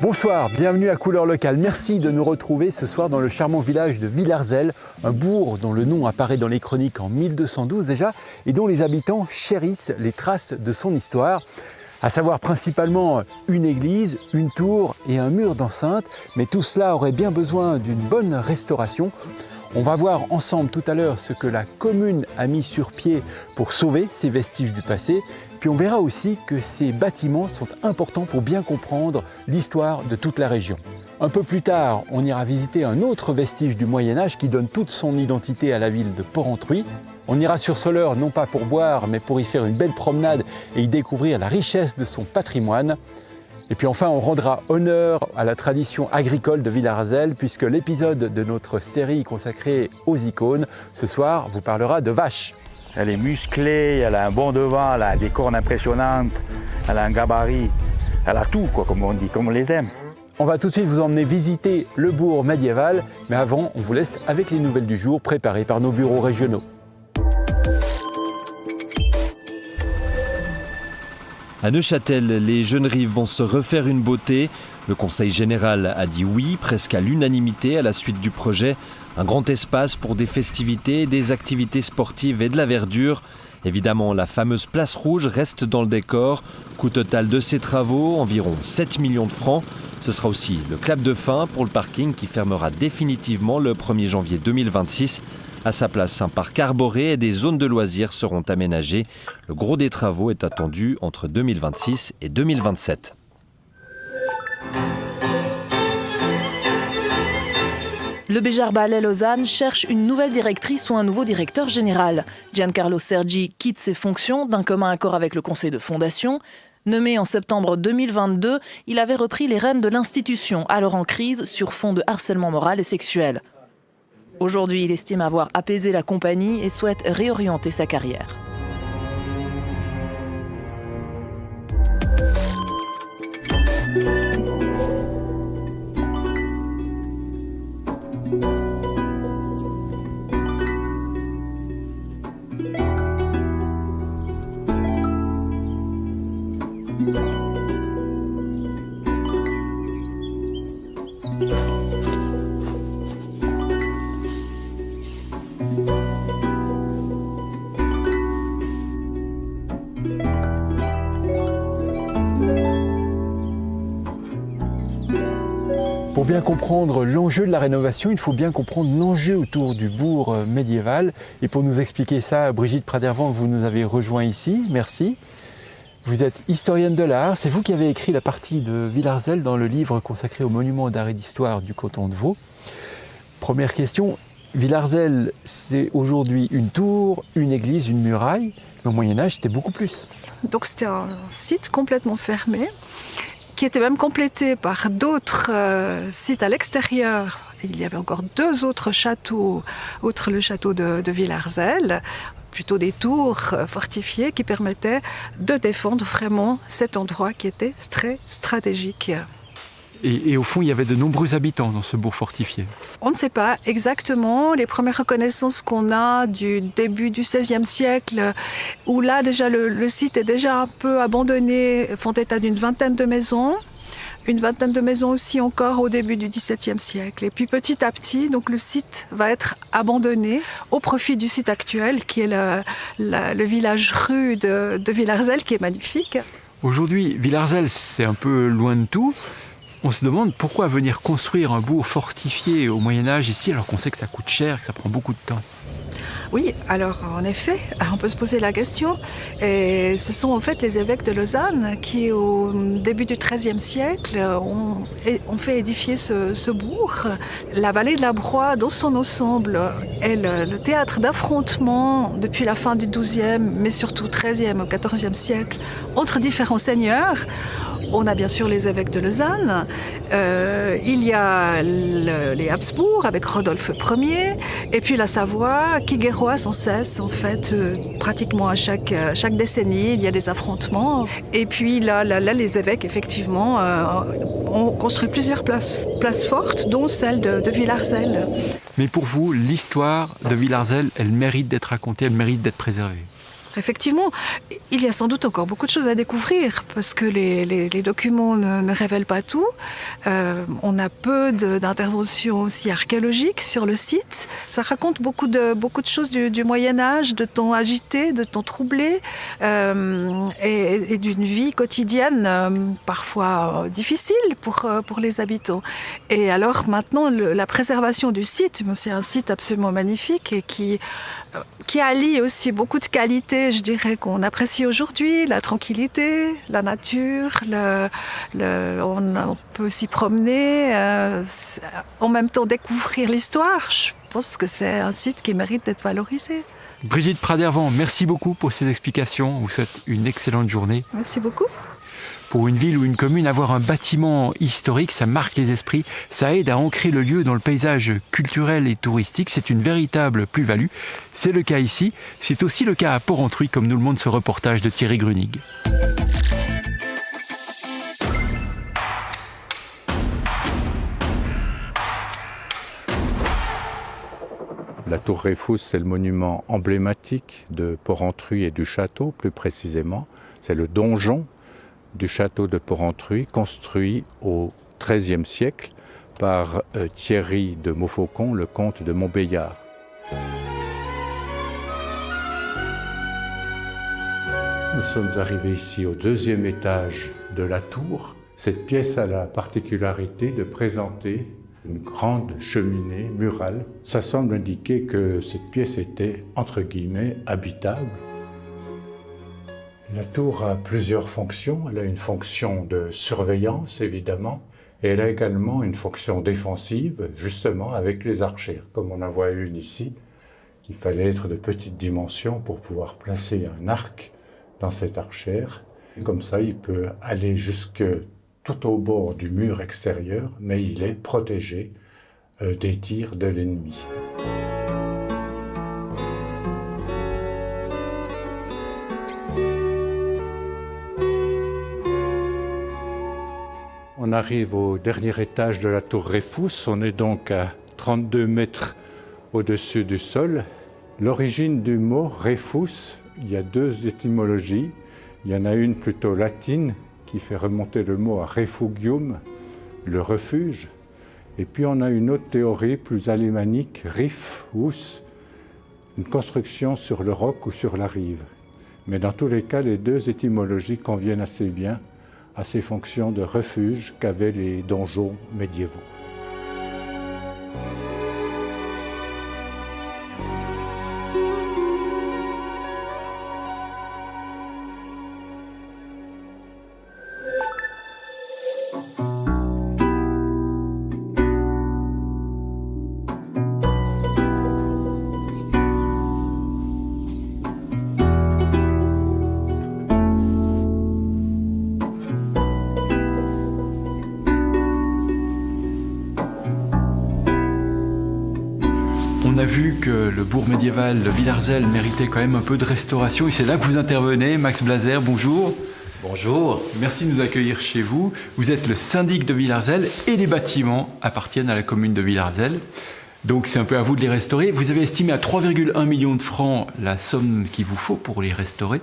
Bonsoir, bienvenue à Couleurs Locales. Merci de nous retrouver ce soir dans le charmant village de Villars-Zel, un bourg dont le nom apparaît dans les chroniques en 1212 déjà et dont les habitants chérissent les traces de son histoire, à savoir principalement une église, une tour et un mur d'enceinte, mais tout cela aurait bien besoin d'une bonne restauration. On va voir ensemble tout à l'heure ce que la commune a mis sur pied pour sauver ces vestiges du passé. Puis on verra aussi que ces bâtiments sont importants pour bien comprendre l'histoire de toute la région. Un peu plus tard, on ira visiter un autre vestige du Moyen-Âge qui donne toute son identité à la ville de Porrentruy. On ira sur Soleure non pas pour boire, mais pour y faire une belle promenade et y découvrir la richesse de son patrimoine. Et puis enfin, on rendra honneur à la tradition agricole de Villars-Zel, puisque l'épisode de notre série consacrée aux icônes, ce soir, vous parlera de vaches. Elle est musclée, elle a un bon devant, elle a des cornes impressionnantes, elle a un gabarit, elle a tout, quoi, comme on dit, comme on les aime. On va tout de suite vous emmener visiter le bourg médiéval, mais avant, on vous laisse avec les nouvelles du jour préparées par nos bureaux régionaux. À Neuchâtel, les jeunes rives vont se refaire une beauté. Le Conseil général a dit oui, presque à l'unanimité, à la suite du projet. Un grand espace pour des festivités, des activités sportives et de la verdure. Évidemment, la fameuse place rouge reste dans le décor. Coût total de ces travaux, environ 7 millions de francs. Ce sera aussi le clap de fin pour le parking qui fermera définitivement le 1er janvier 2026. À sa place, un parc arboré et des zones de loisirs seront aménagées. Le gros des travaux est attendu entre 2026 et 2027. Le Béjar Ballet Lausanne cherche une nouvelle directrice ou un nouveau directeur général. Giancarlo Sergi quitte ses fonctions d'un commun accord avec le conseil de fondation. Nommé en septembre 2022, il avait repris les rênes de l'institution, alors en crise sur fond de harcèlement moral et sexuel. Aujourd'hui, il estime avoir apaisé la compagnie et souhaite réorienter sa carrière. Pour bien comprendre l'enjeu de la rénovation, il faut bien comprendre l'enjeu autour du bourg médiéval. Et pour nous expliquer ça, Brigitte Pradervan, vous nous avez rejoint ici. Merci. Vous êtes historienne de l'art. C'est vous qui avez écrit la partie de Villars-Zel dans le livre consacré aux monuments d'art et d'histoire du canton de Vaud. Première question, Villars-Zel, c'est aujourd'hui une tour, une église, une muraille. Mais au Moyen-Âge, c'était beaucoup plus. Donc c'était un site complètement fermé, qui était même complété par d'autres sites à l'extérieur. Il y avait encore 2 autres châteaux, outre le château de Villars-Zel, plutôt des tours fortifiées qui permettaient de défendre vraiment cet endroit qui était très stratégique. Et au fond, il y avait de nombreux habitants dans ce bourg fortifié. On ne sait pas exactement. Les premières reconnaissances qu'on a du début du XVIe siècle, où là déjà le site est déjà un peu abandonné, font état d'une vingtaine de maisons. Une vingtaine de maisons aussi encore au début du XVIIe siècle. Et puis petit à petit, donc, le site va être abandonné au profit du site actuel, qui est le village rue de Villars-Zel, qui est magnifique. Aujourd'hui, Villars-Zel, c'est un peu loin de tout. On se demande pourquoi venir construire un bourg fortifié au Moyen-Âge ici, alors qu'on sait que ça coûte cher, que ça prend beaucoup de temps. Oui, alors en effet, on peut se poser la question. Et ce sont en fait les évêques de Lausanne qui, au début du XIIIe siècle, ont fait édifier ce bourg. La vallée de la Broye, dans son ensemble, est le théâtre d'affrontements depuis la fin du XIIe, mais surtout XIIIe au XIVe siècle, entre différents seigneurs, On a bien sûr les évêques de Lausanne, il y a les Habsbourg avec Rodolphe Ier, et puis la Savoie qui guerroie sans cesse en fait, pratiquement à chaque décennie, il y a des affrontements. Et puis là les évêques effectivement ont construit plusieurs places fortes, dont celle de Villars-Selle. Mais pour vous, l'histoire de Villars-Selle, elle mérite d'être racontée, elle mérite d'être préservée. Effectivement, il y a sans doute encore beaucoup de choses à découvrir parce que les documents ne révèlent pas tout. On a peu d'interventions aussi archéologiques sur le site. Ça raconte beaucoup de choses du Moyen-Âge, de temps agité, de temps troublé et d'une vie quotidienne parfois difficile pour les habitants. Et alors maintenant, la préservation du site, c'est un site absolument magnifique et qui allie aussi beaucoup de qualités, je dirais, qu'on apprécie aujourd'hui, la tranquillité, la nature, on peut s'y promener, en même temps découvrir l'histoire. Je pense que c'est un site qui mérite d'être valorisé. Brigitte Pradervant, merci beaucoup pour ces explications. On vous souhaite une excellente journée. Merci beaucoup. Pour une ville ou une commune, avoir un bâtiment historique, ça marque les esprits, ça aide à ancrer le lieu dans le paysage culturel et touristique. C'est une véritable plus-value. C'est le cas ici. C'est aussi le cas à Porrentruy, comme nous le montre ce reportage de Thierry Grunig. La tour Reyfous, c'est le monument emblématique de Porrentruy et du château, plus précisément. C'est le donjon du château de Porrentruy, construit au XIIIe siècle par Thierry de Montfaucon, le comte de Montbéliard. Nous sommes arrivés ici au deuxième étage de la tour. Cette pièce a la particularité de présenter une grande cheminée murale. Ça semble indiquer que cette pièce était, entre guillemets, habitable. La tour a plusieurs fonctions. Elle a une fonction de surveillance, évidemment, et elle a également une fonction défensive, justement, avec les archères. Comme on en voit une ici, il fallait être de petite dimension pour pouvoir placer un arc dans cette archère. Comme ça, il peut aller jusque tout au bord du mur extérieur, mais il est protégé des tirs de l'ennemi. On arrive au dernier étage de la tour Reyfous. On est donc à 32 mètres au-dessus du sol. L'origine du mot Reyfous, il y a deux étymologies. Il y en a une plutôt latine qui fait remonter le mot à refugium, le refuge. Et puis on a une autre théorie plus alémanique, rif-hus, une construction sur le roc ou sur la rive. Mais dans tous les cas, les deux étymologies conviennent assez bien à ces fonctions de refuge qu'avaient les donjons médiévaux. On a vu que le bourg médiéval de Villars-Selle méritait quand même un peu de restauration et c'est là que vous intervenez. Max Blaser, bonjour. Bonjour. Merci de nous accueillir chez vous. Vous êtes le syndic de Villars-Selle et les bâtiments appartiennent à la commune de Villars-Selle. Donc c'est un peu à vous de les restaurer. Vous avez estimé à 3,1 millions de francs la somme qu'il vous faut pour les restaurer.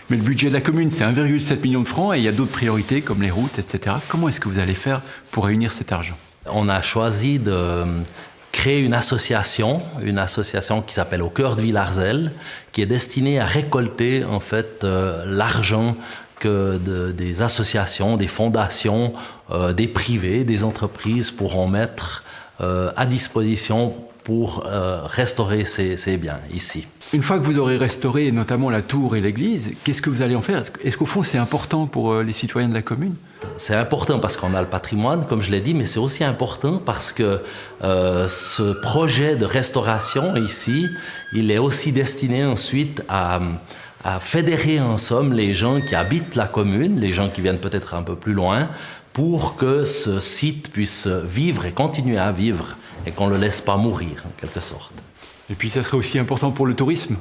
Mais le budget de la commune, c'est 1,7 million de francs et il y a d'autres priorités comme les routes, etc. Comment est-ce que vous allez faire pour réunir cet argent ? On a choisi de créer une association qui s'appelle Au cœur de Villars-Selle, qui est destinée à récolter en fait l'argent que des associations, des fondations, des privés, des entreprises pourront mettre à disposition pour restaurer ces biens ici. Une fois que vous aurez restauré notamment la tour et l'église, qu'est-ce que vous allez en faire ? Est-ce qu'au fond c'est important pour les citoyens de la commune ? C'est important parce qu'on a le patrimoine, comme je l'ai dit, mais c'est aussi important parce que ce projet de restauration ici, il est aussi destiné ensuite à à fédérer en somme les gens qui habitent la commune, les gens qui viennent peut-être un peu plus loin, pour que ce site puisse vivre et continuer à vivre et qu'on ne le laisse pas mourir en quelque sorte. Et puis ça serait aussi important pour le tourisme.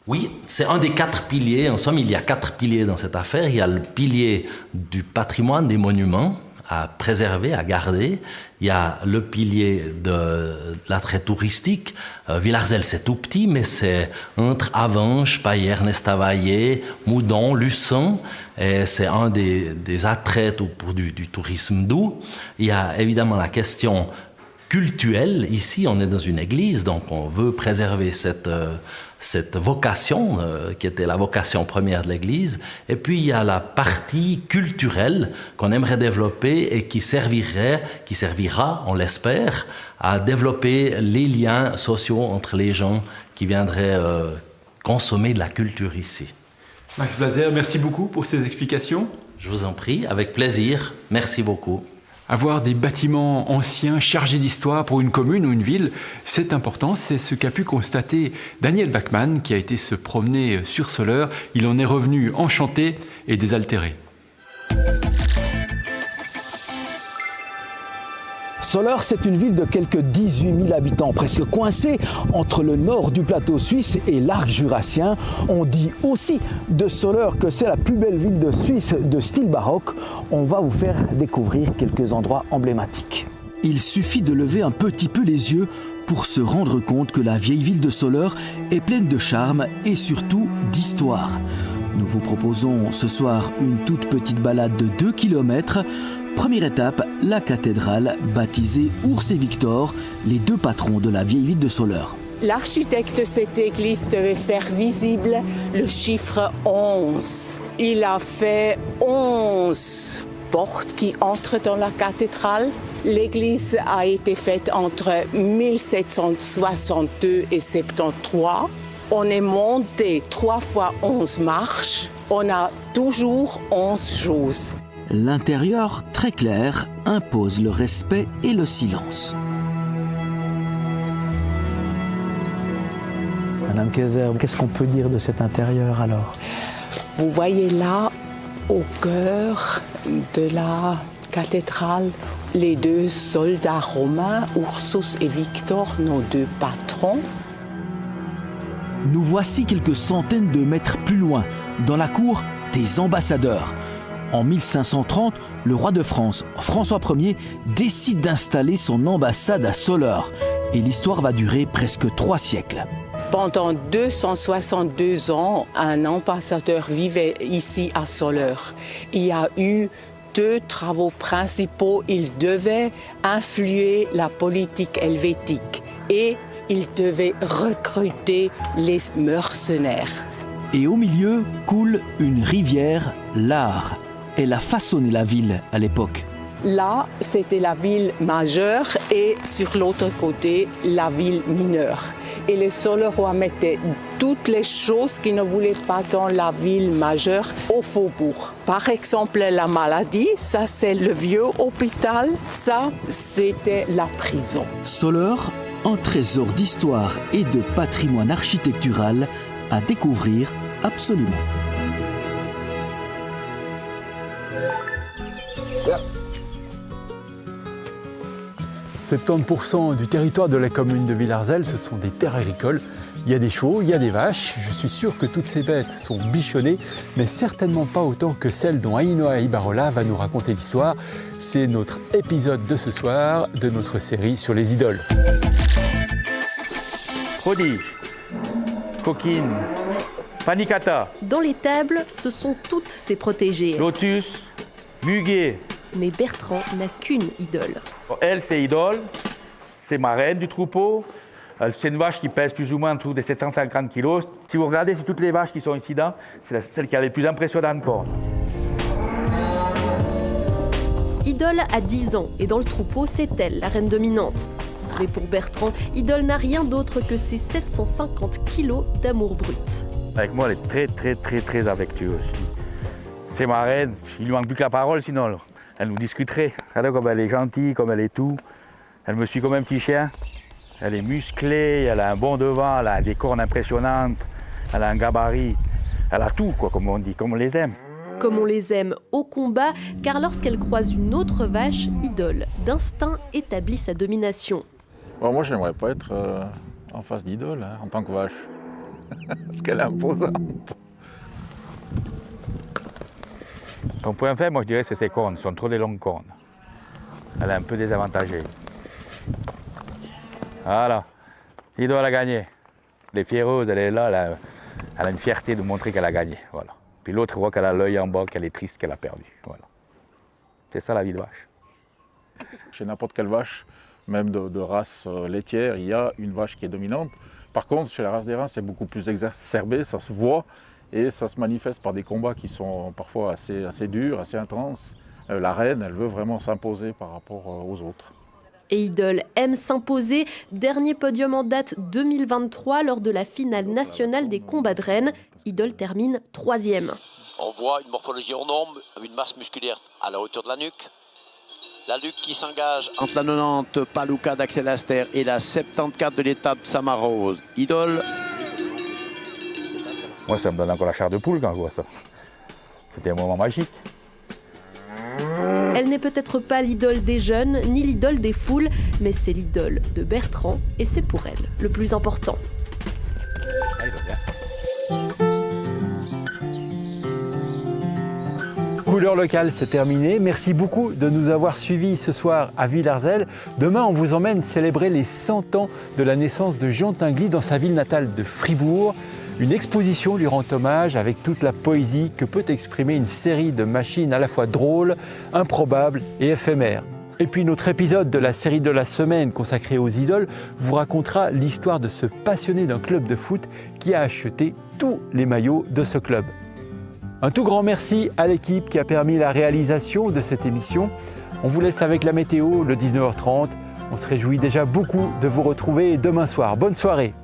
Oui, c'est un des 4 piliers. En somme, il y a 4 piliers dans cette affaire. Il y a le pilier du patrimoine, des monuments à préserver, à garder. Il y a le pilier de l'attrait touristique. Villars-Selle, c'est tout petit, mais c'est entre Avenches, Payerne, Estavayer, Moudon, Luçon. Et c'est un des attraits pour du tourisme doux. Il y a évidemment la question cultuelle. Ici, on est dans une église, donc on veut préserver cette vocation qui était la vocation première de l'Église. Et puis il y a la partie culturelle qu'on aimerait développer et qui servira, on l'espère, à développer les liens sociaux entre les gens qui viendraient consommer de la culture ici. Max Blazer, merci beaucoup pour ces explications. Je vous en prie, avec plaisir. Merci beaucoup. Avoir des bâtiments anciens chargés d'histoire pour une commune ou une ville, c'est important. C'est ce qu'a pu constater Daniel Bachmann, qui a été se promener sur Soleure. Il en est revenu enchanté et désaltéré. Soleure, c'est une ville de quelques 18 000 habitants, presque coincée entre le nord du plateau suisse et l'arc jurassien. On dit aussi de Soleure que c'est la plus belle ville de Suisse de style baroque. On va vous faire découvrir quelques endroits emblématiques. Il suffit de lever un petit peu les yeux pour se rendre compte que la vieille ville de Soleure est pleine de charme et surtout d'histoire. Nous vous proposons ce soir une toute petite balade de 2 km. Première étape, la cathédrale baptisée Ours et Victor, les 2 patrons de la vieille ville de Soleure. L'architecte de cette église devait faire visible le chiffre 11. Il a fait 11 portes qui entrent dans la cathédrale. L'église a été faite entre 1762 et 73. On est monté 3 fois 11 marches. On a toujours 11 choses. L'intérieur, très clair, impose le respect et le silence. Madame Kaiser, qu'est-ce qu'on peut dire de cet intérieur alors? Vous voyez là, au cœur de la cathédrale, les 2 soldats romains, Ursus et Victor, nos 2 patrons. Nous voici quelques centaines de mètres plus loin, dans la cour des ambassadeurs. En 1530, le roi de France, François Ier, décide d'installer son ambassade à Soleure. Et l'histoire va durer presque 3 siècles. Pendant 262 ans, un ambassadeur vivait ici à Soleure. Il y a eu 2 travaux principaux. Il devait influer la politique helvétique et il devait recruter les mercenaires. Et au milieu coule une rivière, l'Ar. Elle a façonné la ville à l'époque. Là, c'était la ville majeure et sur l'autre côté, la ville mineure. Et les Solerois mettaient toutes les choses qu'ils ne voulaient pas dans la ville majeure au faubourg. Par exemple, la maladie, ça c'est le vieux hôpital, ça c'était la prison. Soleure, un trésor d'histoire et de patrimoine architectural à découvrir absolument. 70% du territoire de la commune de Villars-Selle, ce sont des terres agricoles. Il y a des chevaux, il y a des vaches. Je suis sûr que toutes ces bêtes sont bichonnées, mais certainement pas autant que celles dont Ainoa Ibarola va nous raconter l'histoire. C'est notre épisode de ce soir de notre série sur les idoles. Prodige, Coquine, Panicata, Dans les tables, ce sont toutes ses protégées. Lotus, Muguet. Mais Bertrand n'a qu'une idole. Elle, c'est Idole, c'est ma reine du troupeau. C'est une vache qui pèse plus ou moins autour des 750 kg. Si vous regardez, c'est toutes les vaches qui sont ici dedans, c'est celle qui a les plus impressionnantes cornes. Idole a 10 ans et dans le troupeau, c'est elle, la reine dominante. Mais pour Bertrand, Idole n'a rien d'autre que ses 750 kilos d'amour brut. Avec moi, elle est très affectueuse. C'est ma reine, il lui manque plus que la parole sinon. Elle nous discuterait. Regardez comme elle est gentille, comme elle est tout. Elle me suit comme un petit chien. Elle est musclée, elle a un bond devant, elle a des cornes impressionnantes, elle a un gabarit. Elle a tout, quoi, comme on dit, comme on les aime. Comme on les aime au combat, car lorsqu'elle croise une autre vache, Idole, d'instinct établit sa domination. Bon, moi, j'aimerais pas être en face d'Idole en tant que vache, parce qu'elle est imposante. Son point faible, moi je dirais, c'est ses cornes, ce sont trop des longues cornes. Elle est un peu désavantagée. Voilà, Idole a gagné. Elle est fiéreuse, elle est là, elle a une fierté de montrer qu'elle a gagné. Voilà. Puis l'autre voit qu'elle a l'œil en bas, qu'elle est triste, qu'elle a perdu. Voilà. C'est ça la vie de vache. Chez n'importe quelle vache, même de race laitière, il y a une vache qui est dominante. Par contre, chez la race des reins, c'est beaucoup plus exacerbé, ça se voit et ça se manifeste par des combats qui sont parfois assez durs, assez intenses. La reine, elle veut vraiment s'imposer par rapport aux autres. Et Idole aime s'imposer. Dernier podium en date 2023 lors de la finale nationale des combats de rennes. Idole termine 3e. On voit une morphologie hors norme, une masse musculaire à la hauteur de la nuque. La nuque qui s'engage entre la 90 Paluca d'Axel Aster et la 74 de l'étape Samarose. Idole. Moi, ça me donne encore la chair de poule quand je vois ça. C'était un moment magique. Elle n'est peut-être pas l'idole des jeunes, ni l'idole des foules, mais c'est l'idole de Bertrand, et c'est pour elle le plus important. Couleur locale, c'est terminé. Merci beaucoup de nous avoir suivis ce soir à Villars-Lez. Demain, on vous emmène célébrer les 100 ans de la naissance de Jean Tinguely dans sa ville natale de Fribourg. Une exposition lui rend hommage avec toute la poésie que peut exprimer une série de machines à la fois drôles, improbables et éphémères. Et puis notre épisode de la série de la semaine consacrée aux idoles vous racontera l'histoire de ce passionné d'un club de foot qui a acheté tous les maillots de ce club. Un tout grand merci à l'équipe qui a permis la réalisation de cette émission. On vous laisse avec la météo, le 19h30. On se réjouit déjà beaucoup de vous retrouver demain soir. Bonne soirée!